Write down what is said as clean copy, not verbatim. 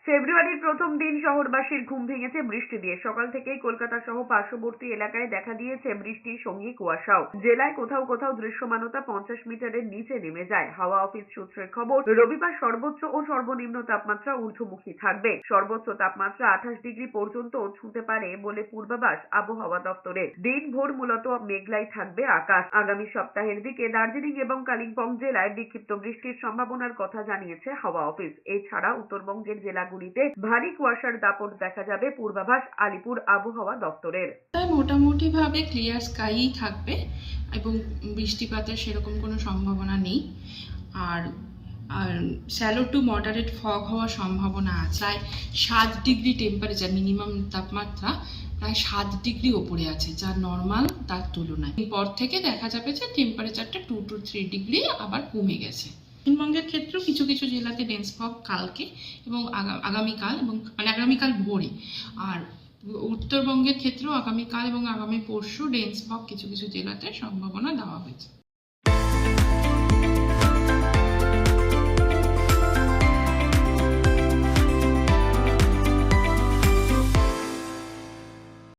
ফেব্রুয়ারির প্রথম দিন শহরবাসীর ঘুম ভেঙেছে বৃষ্টি দিয়ে। সকাল থেকেই কলকাতা সহ পার্শ্ববর্তী এলাকায় দেখা দিয়েছে বৃষ্টির সঙ্গে কুয়াশাও। জেলায় কোথাও কোথাও দৃশ্যমানতা 50 মিটারের নিচে নেমে যায়। হাওয়া অফিস সূত্রের খবর, রবিবার সর্বোচ্চ ও সর্বনিম্ন তাপমাত্রা ঊর্ধ্বমুখী থাকবে। সর্বোচ্চ তাপমাত্রা 28 ডিগ্রি পর্যন্ত ছুঁতে পারে বলে পূর্বাভাস আবহাওয়া দপ্তরের। দিনভর মূলত মেঘলাই থাকবে আকাশ। আগামী সপ্তাহের দিকে দার্জিলিং এবং কালিম্পং জেলায় বিক্ষিপ্ত বৃষ্টির সম্ভাবনার কথা জানিয়েছে হাওয়া অফিস। এছাড়া উত্তরবঙ্গের জেলাগুলিতে ভারী কুয়াশার দাপট দেখা যাবে পূর্বাভাস আলিপুর আবহাওয়া দপ্তরের। মোটামুটি ভাবে ক্লিয়ার স্কাই থাকবে এবং বৃষ্টিপাতের সেরকম কোনো সম্ভাবনা নেই। আর শ্যালো টু মডারেট ফগ হওয়ার সম্ভাবনা আছে। প্রায় 7 ডিগ্রি টেম্পারেচার, মিনিমাম তাপমাত্রা প্রায় 7 ডিগ্রি ওপরে আছে, যা নর্মাল তার তুলনায়। এরপর থেকে দেখা যাবে যে টেম্পারেচারটা 2 to 3 ডিগ্রি আবার কমে গেছে। দক্ষিণবঙ্গের ক্ষেত্রেও কিছু কিছু জেলাতে ডেন্স ফগ কালকে এবং আগামীকাল এবং আগামীকাল ভোরে, আর উত্তরবঙ্গের ক্ষেত্রেও আগামীকাল এবং আগামী পরশু ডেন্স ফগ কিছু কিছু জেলাতে সম্ভাবনা দেওয়া হয়েছে।